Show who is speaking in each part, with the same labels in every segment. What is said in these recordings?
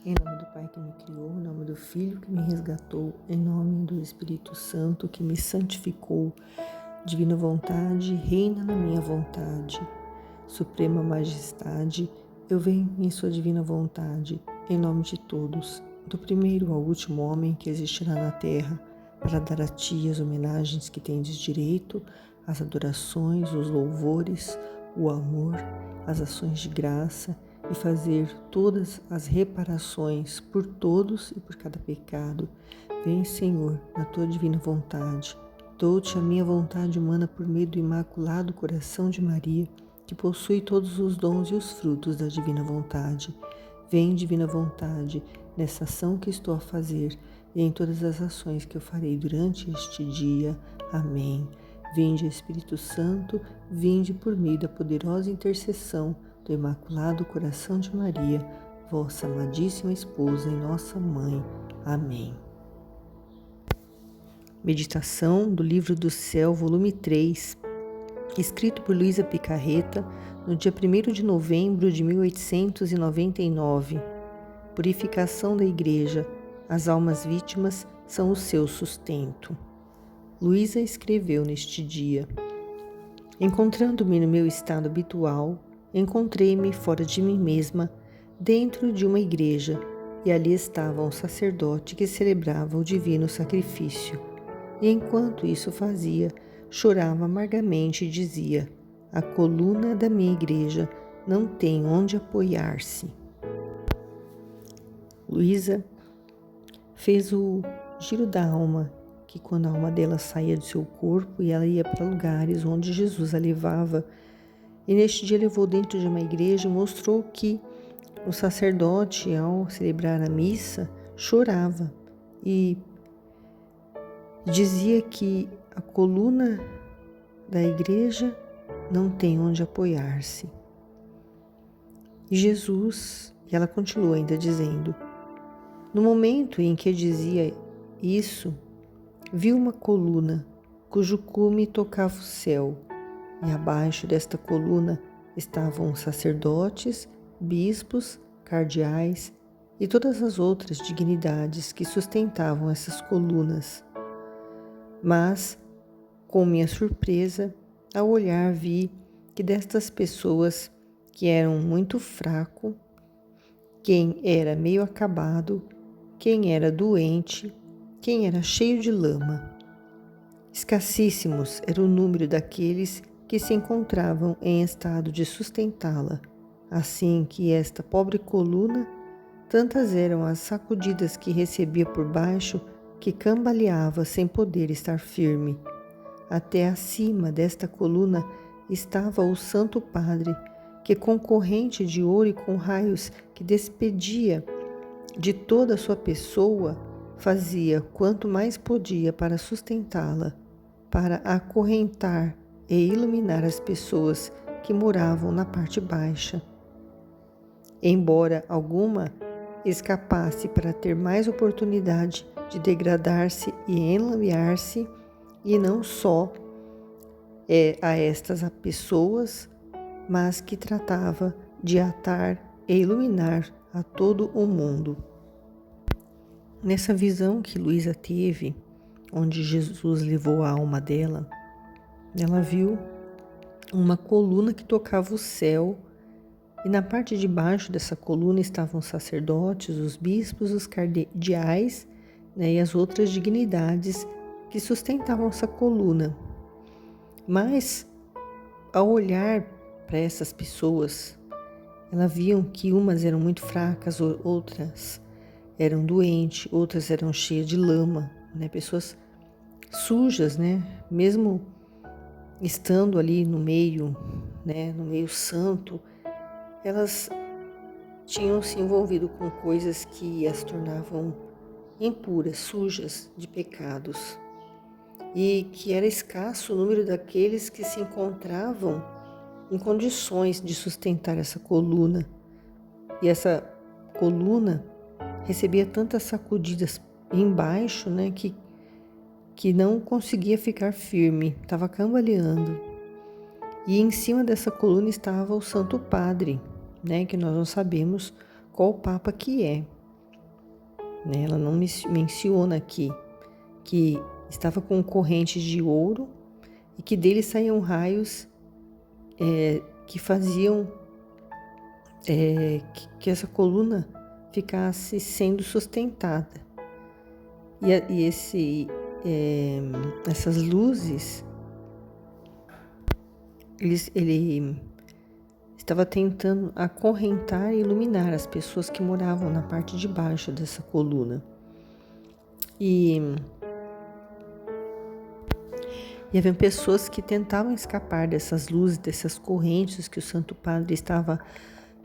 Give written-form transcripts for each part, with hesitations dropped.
Speaker 1: Em nome do Pai que me criou, em nome do Filho que me resgatou, em nome do Espírito Santo que me santificou, divina vontade, reina na minha vontade. Suprema majestade, eu venho em sua divina vontade, em nome de todos, do primeiro ao último homem que existirá na terra, para dar a ti as homenagens que tendes direito, as adorações, os louvores, o amor, as ações de graça e fazer todas as reparações por todos e por cada pecado. Vem, Senhor, na tua divina vontade. Dou-te a minha vontade humana por meio do Imaculado Coração de Maria, que possui todos os dons e os frutos da divina vontade. Vem, divina vontade, nessa ação que estou a fazer e em todas as ações que eu farei durante este dia. Amém. Vinde, Espírito Santo, vinde por meio da poderosa intercessão do Imaculado Coração de Maria, vossa amadíssima esposa e nossa mãe. Amém. Meditação do Livro do Céu, volume 3, escrito por Luísa Picarreta, no dia 1º de novembro de 1899. Purificação da Igreja. As almas vítimas são o seu sustento. Luísa escreveu neste dia: encontrando-me no meu estado habitual, encontrei-me fora de mim mesma, dentro de uma igreja, e ali estava um sacerdote que celebrava o divino sacrifício. E enquanto isso fazia, chorava amargamente e dizia: a coluna da minha igreja não tem onde apoiar-se. Luísa fez o giro da alma, que quando a alma dela saía do seu corpo e ela ia para lugares onde Jesus a levava. E neste dia levou dentro de uma igreja e mostrou que o sacerdote, ao celebrar a missa, chorava e dizia que a coluna da igreja não tem onde apoiar-se. E Jesus, e ela continua ainda dizendo, no momento em que dizia isso, viu uma coluna cujo cume tocava o céu, e abaixo desta coluna estavam sacerdotes, bispos, cardeais e todas as outras dignidades que sustentavam essas colunas. Mas, com minha surpresa, ao olhar vi que destas pessoas que eram muito fraco, quem era meio acabado, quem era doente, quem era cheio de lama. Escassíssimos era o número daqueles que se encontravam em estado de sustentá-la, assim que esta pobre coluna, tantas eram as sacudidas que recebia por baixo que cambaleava sem poder estar firme. Até acima desta coluna estava o Santo Padre, que com corrente de ouro e com raios que despedia de toda a sua pessoa, fazia quanto mais podia para sustentá-la, para acorrentar e iluminar as pessoas que moravam na parte baixa. Embora alguma escapasse para ter mais oportunidade de degradar-se e enlamear-se, e não só a estas pessoas, mas que tratava de atar e iluminar a todo o mundo. Nessa visão que Luísa teve, onde Jesus levou a alma dela, ela viu uma coluna que tocava o céu, e na parte de baixo dessa coluna estavam os sacerdotes, os bispos, os cardeais, e as outras dignidades que sustentavam essa coluna. Mas, ao olhar para essas pessoas, ela viam que umas eram muito fracas, outras eram doentes, outras eram cheias de lama, pessoas sujas, mesmo estando ali no meio santo, elas tinham se envolvido com coisas que as tornavam impuras, sujas de pecados, e que era escasso o número daqueles que se encontravam em condições de sustentar essa coluna. E essa coluna recebia tantas sacudidas embaixo, que não conseguia ficar firme, estava cambaleando. E em cima dessa coluna estava o Santo Padre, que nós não sabemos qual Papa que é. né? Ela não menciona aqui que estava com correntes de ouro e que dele saíam raios que faziam que essa coluna ficasse sendo sustentada. Essas luzes, ele estava tentando acorrentar e iluminar as pessoas que moravam na parte de baixo dessa coluna. E havia pessoas que tentavam escapar dessas luzes, dessas correntes que o Santo Padre estava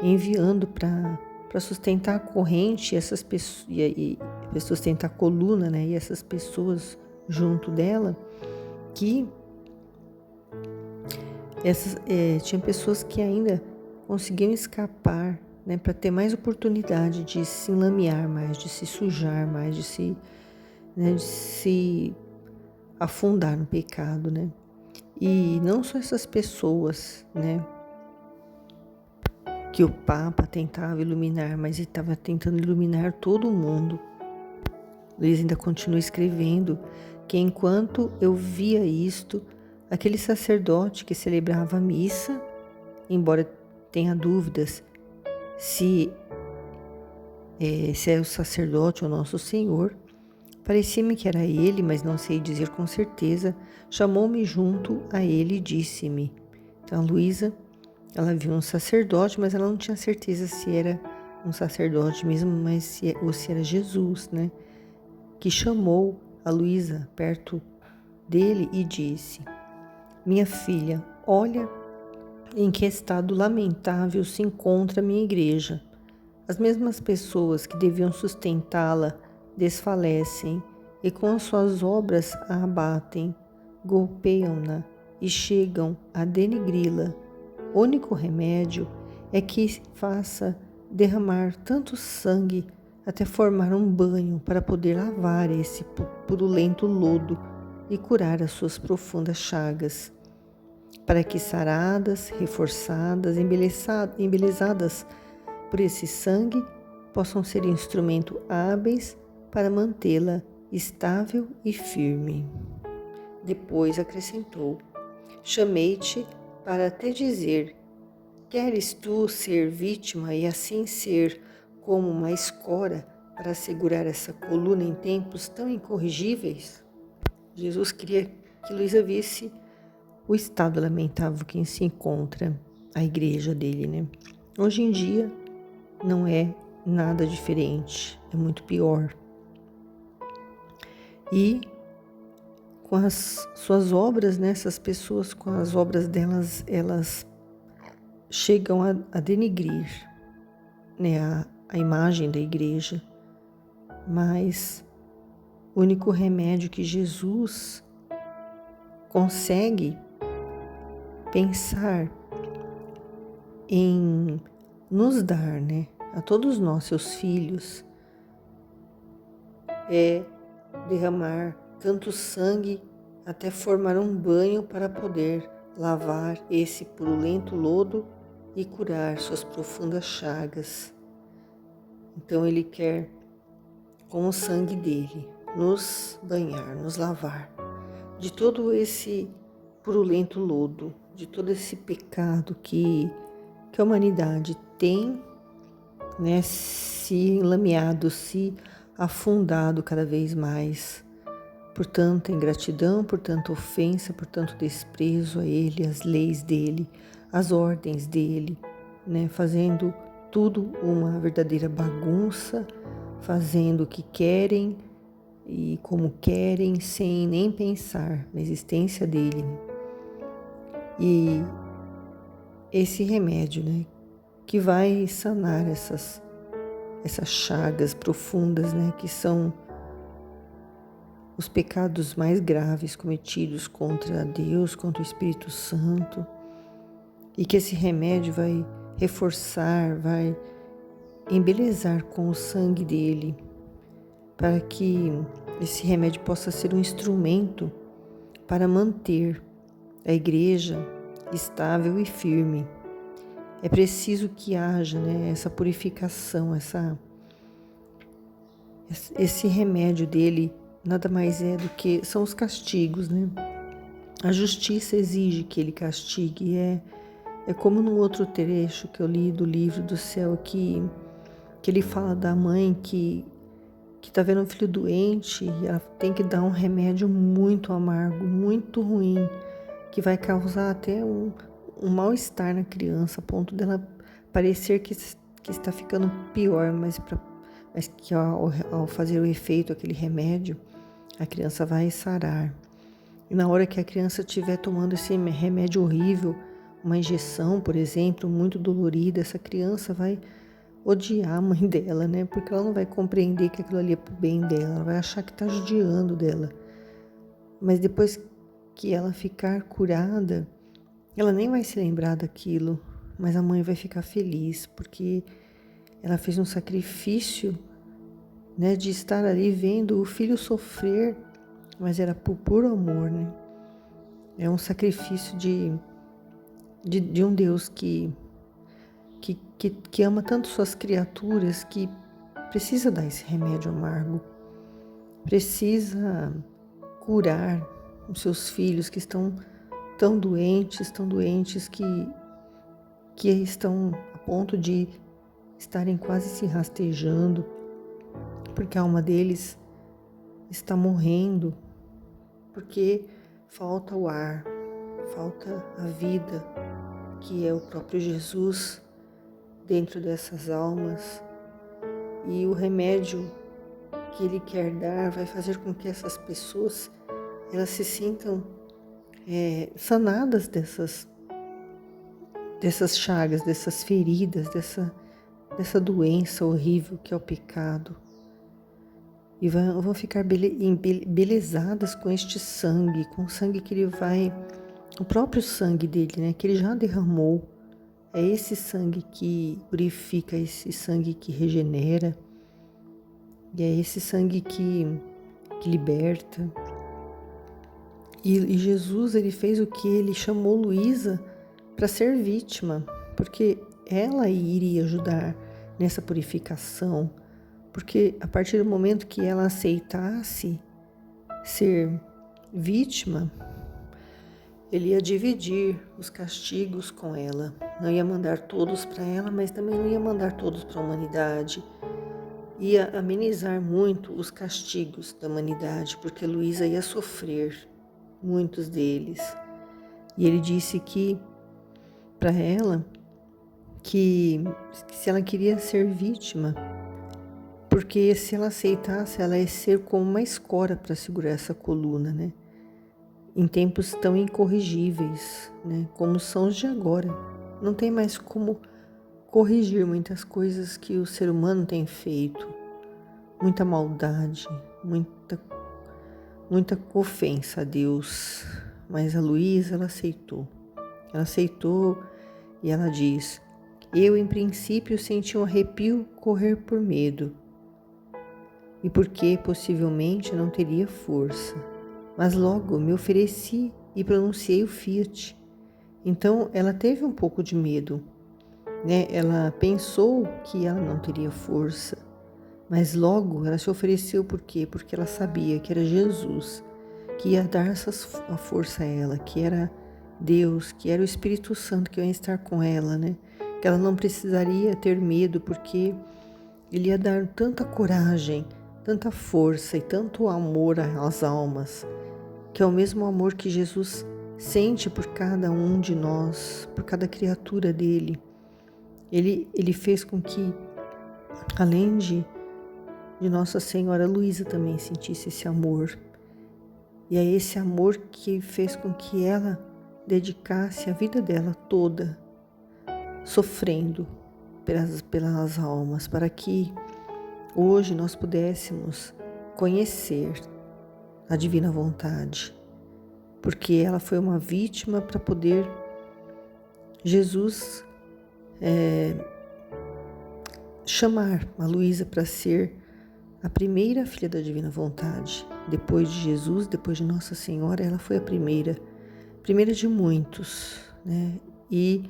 Speaker 1: enviando para sustentar a corrente, e sustentar a coluna, né? E essas pessoas junto dela, que tinha pessoas que ainda conseguiam escapar, né? Para ter mais oportunidade de se enlamear mais, de se sujar mais, de se afundar no pecado, né? E não só essas pessoas, né? Que o Papa tentava iluminar, mas ele estava tentando iluminar todo mundo. Luiz ainda continua escrevendo que enquanto eu via isto, aquele sacerdote que celebrava a missa, embora tenha dúvidas se é o sacerdote ou Nosso Senhor, parecia-me que era ele, mas não sei dizer com certeza, chamou-me junto a ele e disse-me. Então, a Luísa, ela viu um sacerdote, mas ela não tinha certeza se era um sacerdote mesmo, ou se era Jesus, né? Que chamou a Luísa perto dele e disse: minha filha, olha em que estado lamentável se encontra a minha igreja. As mesmas pessoas que deviam sustentá-la desfalecem e com as suas obras a abatem, golpeiam-na e chegam a denegri-la. O único remédio é que faça derramar tanto sangue até formar um banho para poder lavar esse purulento lodo e curar as suas profundas chagas, para que saradas, reforçadas, embelezadas por esse sangue, possam ser instrumento hábeis para mantê-la estável e firme. Depois acrescentou: chamei-te para te dizer: queres tu ser vítima e assim ser como uma escora para segurar essa coluna em tempos tão incorrigíveis? Jesus queria que Luísa visse o estado lamentável que se encontra a igreja dele, né? Hoje em dia não é nada diferente, é muito pior. E com as suas obras, né, essas pessoas com as obras delas, elas chegam a denegrir, né, a imagem da igreja. Mas o único remédio que Jesus consegue pensar em nos dar, né, a todos nós, seus filhos, é derramar tanto sangue até formar um banho para poder lavar esse purulento lodo e curar suas profundas chagas. Então ele quer, com o sangue dele, nos banhar, nos lavar de todo esse purulento lodo, de todo esse pecado que a humanidade tem, né, se enlameado, se afundado cada vez mais por tanta ingratidão, por tanta ofensa, por tanto desprezo a ele, as leis dele, as ordens dele, né, fazendo tudo uma verdadeira bagunça, fazendo o que querem e como querem, sem nem pensar na existência dele. E esse remédio, né, que vai sanar essas chagas profundas, né, que são os pecados mais graves cometidos contra Deus, contra o Espírito Santo, e que esse remédio vai reforçar, vai embelezar com o sangue dele, para que esse remédio possa ser um instrumento para manter a igreja estável e firme. É preciso que haja, né, essa purificação, Esse remédio dele nada mais é do que são os castigos, né? A justiça exige que ele castigue. É como num outro trecho que eu li do livro do céu que ele fala da mãe que tá vendo um filho doente e ela tem que dar um remédio muito amargo, muito ruim, que vai causar até um mal-estar na criança, a ponto dela parecer que está ficando pior, mas que ao fazer o efeito aquele remédio, a criança vai sarar. E na hora que a criança estiver tomando esse remédio horrível, uma injeção, por exemplo, muito dolorida, essa criança vai odiar a mãe dela, né? Porque ela não vai compreender que aquilo ali é pro bem dela, ela vai achar que está judiando dela. Mas depois que ela ficar curada, ela nem vai se lembrar daquilo, mas a mãe vai ficar feliz, porque ela fez um sacrifício, né, de estar ali vendo o filho sofrer, mas era por puro amor, né? É um sacrifício de um Deus que ama tanto suas criaturas que precisa dar esse remédio amargo, precisa curar os seus filhos que estão tão doentes que estão a ponto de estarem quase se rastejando, porque a alma deles está morrendo, porque falta o ar, falta a vida, que é o próprio Jesus dentro dessas almas, e o remédio que ele quer dar vai fazer com que essas pessoas elas se sintam sanadas dessas chagas, dessas feridas, dessa doença horrível que é o pecado, e vão ficar embelezadas com este sangue, com o sangue que ele vai, o próprio sangue dele, né, que ele já derramou. É esse sangue que purifica, esse sangue que regenera, e é esse sangue que liberta. E Jesus, ele fez o que? Ele chamou Luísa para ser vítima, porque ela iria ajudar nessa purificação, porque a partir do momento que ela aceitasse ser vítima, ele ia dividir os castigos com ela. Não ia mandar todos para ela, mas também não ia mandar todos para a humanidade. Ia amenizar muito os castigos da humanidade, porque Luísa ia sofrer muitos deles. E ele disse que para ela que se ela queria ser vítima, porque se ela aceitasse, ela ia ser como uma escora para segurar essa coluna, né? Em tempos tão incorrigíveis, né, como são os de agora. Não tem mais como corrigir muitas coisas que o ser humano tem feito. Muita maldade, muita ofensa a Deus. Mas a Luísa, ela aceitou. Ela aceitou e ela diz: eu, em princípio, senti um arrepio correr por medo, e porque possivelmente não teria força. Mas logo me ofereci e pronunciei o fiat. Então ela teve um pouco de medo, né? Ela pensou que ela não teria força, mas logo ela se ofereceu. Por quê? Porque ela sabia que era Jesus que ia dar a força a ela, que era Deus, que era o Espírito Santo que ia estar com ela, né? Que ela não precisaria ter medo, porque ele ia dar tanta coragem, tanta força e tanto amor às almas, que é o mesmo amor que Jesus sente por cada um de nós, por cada criatura dele. Ele fez com que, além de Nossa Senhora, Luísa também sentisse esse amor. E é esse amor que fez com que ela dedicasse a vida dela toda, sofrendo pelas almas, para que hoje nós pudéssemos conhecer a divina vontade, porque ela foi uma vítima para poder Jesus chamar a Luísa para ser a primeira filha da divina vontade. Depois de Jesus, depois de Nossa Senhora, ela foi a primeira de muitos, né? E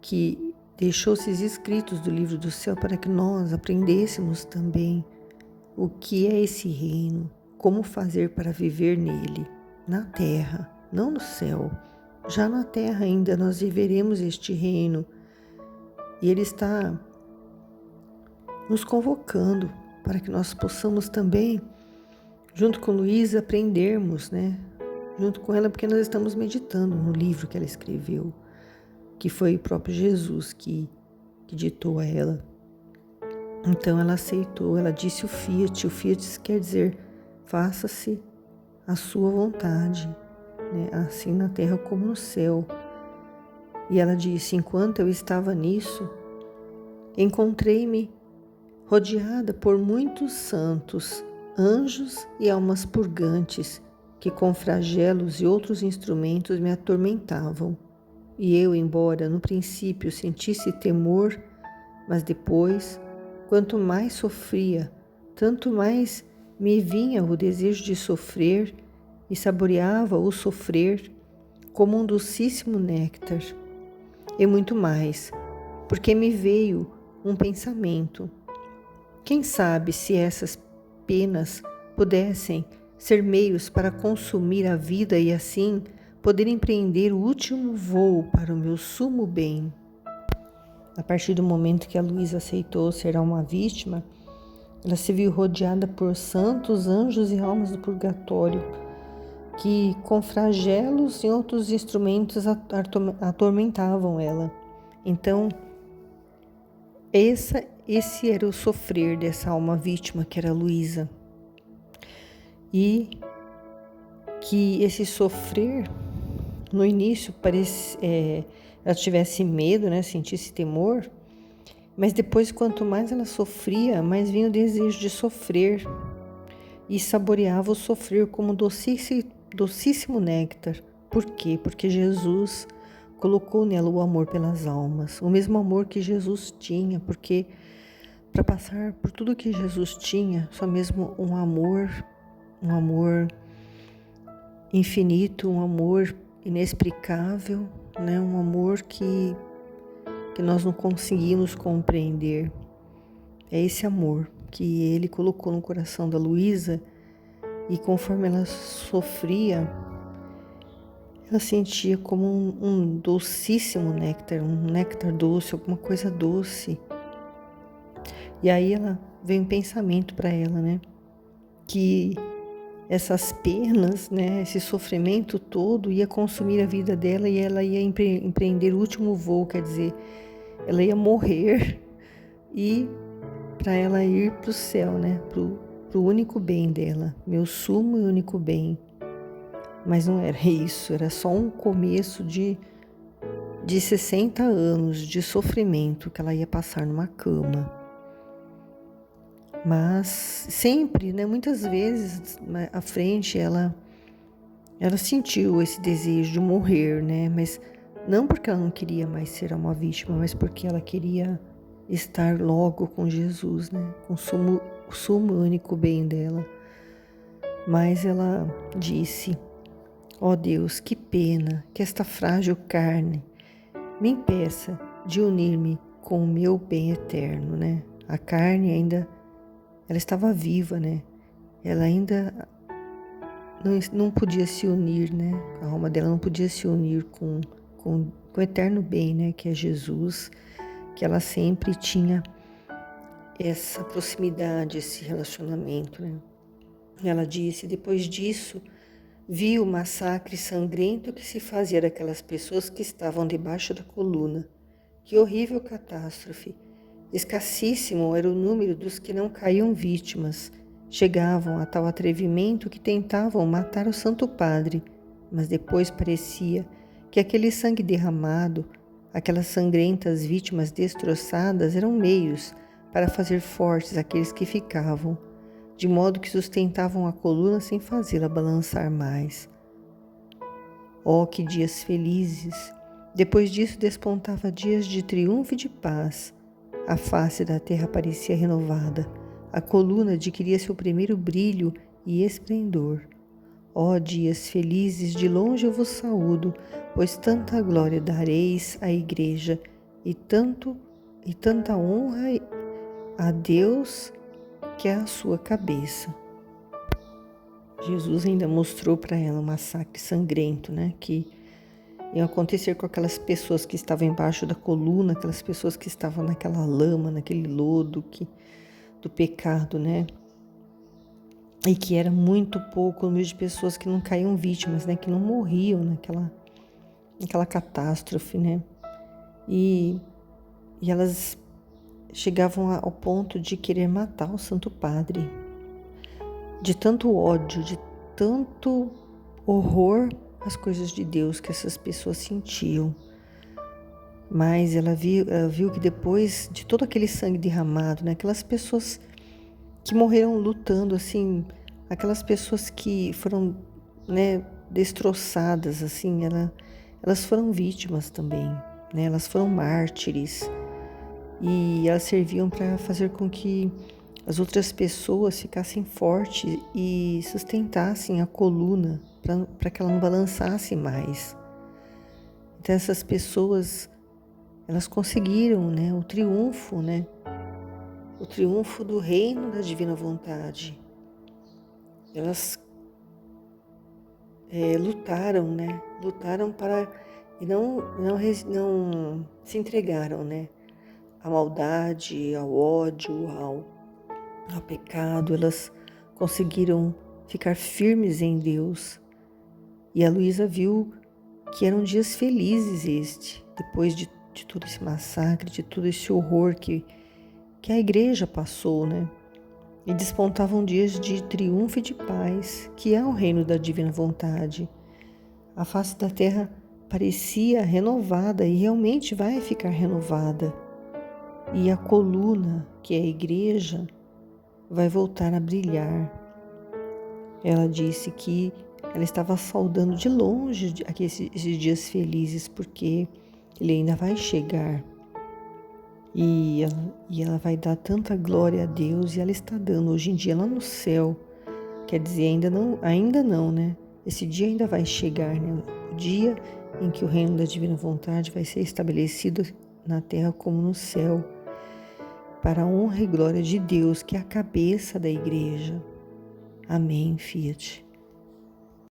Speaker 1: que deixou esses escritos do livro do céu para que nós aprendêssemos também o que é esse reino, como fazer para viver nele, na terra, não no céu. Já na terra ainda nós viveremos este reino e ele está nos convocando para que nós possamos também, junto com Luísa, aprendermos, né? Junto com ela, porque nós estamos meditando no livro que ela escreveu, que foi o próprio Jesus que ditou a ela. Então ela aceitou, ela disse o Fiat quer dizer, faça-se a sua vontade, né? Assim na terra como no céu. E ela disse, enquanto eu estava nisso, encontrei-me rodeada por muitos santos, anjos e almas purgantes, que com flagelos e outros instrumentos me atormentavam. E eu, embora no princípio sentisse temor, mas depois, quanto mais sofria, tanto mais me vinha o desejo de sofrer e saboreava o sofrer como um docíssimo néctar. E muito mais, porque me veio um pensamento. Quem sabe se essas penas pudessem ser meios para consumir a vida e assim poder empreender o último voo para o meu sumo bem. A partir do momento que a Luísa aceitou ser uma vítima, ela se viu rodeada por santos, anjos e almas do purgatório, que com flagelos e outros instrumentos atormentavam ela. Então, esse era o sofrer dessa alma vítima que era a Luísa. E que esse sofrer, no início, ela tivesse medo, né, sentisse temor, mas depois, quanto mais ela sofria, mais vinha o desejo de sofrer e saboreava o sofrer como docíssimo néctar. Por quê? Porque Jesus colocou nela o amor pelas almas, o mesmo amor que Jesus tinha, porque para passar por tudo que Jesus tinha, só mesmo um amor infinito, um amor inexplicável, né? Um amor que nós não conseguimos compreender. É esse amor que ele colocou no coração da Luísa e conforme ela sofria, ela sentia como um docíssimo néctar, um néctar doce, alguma coisa doce. E aí veio um pensamento para ela, né? Que essas penas, né, esse sofrimento todo ia consumir a vida dela e ela ia empreender o último voo, quer dizer, ela ia morrer e para ela ir para o céu, né, pro único bem dela, meu sumo e único bem. Mas não era isso, era só um começo de 60 anos de sofrimento que ela ia passar numa cama. Mas sempre, né, muitas vezes à frente ela sentiu esse desejo de morrer, né, mas não porque ela não queria mais ser uma vítima, mas porque ela queria estar logo com Jesus, né, com o sumo único bem dela. Mas ela disse, ó Deus, que pena que esta frágil carne me impeça de unir-me com o meu bem eterno, né, a carne ainda ela estava viva, né? Ela ainda não podia se unir, né? A alma dela não podia se unir com o eterno bem, né? Que é Jesus, que ela sempre tinha essa proximidade, esse relacionamento, né? Ela disse, depois disso, vi o massacre sangrento que se fazia daquelas pessoas que estavam debaixo da coluna. Que horrível catástrofe! Escassíssimo era o número dos que não caíam vítimas. Chegavam a tal atrevimento que tentavam matar o Santo Padre, mas depois parecia que aquele sangue derramado, aquelas sangrentas vítimas destroçadas eram meios para fazer fortes aqueles que ficavam, de modo que sustentavam a coluna sem fazê-la balançar mais. Oh, que dias felizes! Depois disso despontava dias de triunfo e de paz. A face da terra parecia renovada, a coluna adquiria seu primeiro brilho e esplendor. Ó dias felizes, de longe eu vos saúdo, pois tanta glória dareis à Igreja e tanta honra a Deus que é a sua cabeça. Jesus ainda mostrou para ela um massacre sangrento, né, que ia acontecer com aquelas pessoas que estavam embaixo da coluna, aquelas pessoas que estavam naquela lama, naquele lodo do pecado, né? E que era muito pouco o número de pessoas que não caíam vítimas, né? Que não morriam naquela catástrofe, né? E elas chegavam ao ponto de querer matar o Santo Padre, de tanto ódio, de tanto horror às coisas de Deus que essas pessoas sentiam. Mas ela viu que depois de todo aquele sangue derramado, né, aquelas pessoas que morreram lutando, assim, aquelas pessoas que foram, né, destroçadas, assim, elas foram vítimas também, né, elas foram mártires e elas serviam para fazer com que as outras pessoas ficassem fortes e sustentassem a coluna para que ela não balançasse mais. Então essas pessoas, elas conseguiram, né, o triunfo, né? O triunfo do reino da divina vontade. Elas lutaram, né? Lutaram para e não se entregaram, né? À maldade, ao ódio, ao pecado. Elas conseguiram ficar firmes em Deus. E a Luísa viu que eram dias felizes depois de todo esse massacre, de todo esse horror que a igreja passou, né? E despontavam dias de triunfo e de paz, que é o reino da divina vontade. A face da terra parecia renovada e realmente vai ficar renovada. E a coluna, que é a igreja, vai voltar a brilhar. Ela disse que ela estava saudando de longe esses dias felizes, porque ele ainda vai chegar. E ela vai dar tanta glória a Deus, e ela está dando hoje em dia lá no céu. Quer dizer, ainda não, né? Esse dia ainda vai chegar, né? O dia em que o reino da divina vontade vai ser estabelecido na terra como no céu, para a honra e glória de Deus, que é a cabeça da igreja. Amém, Fiat.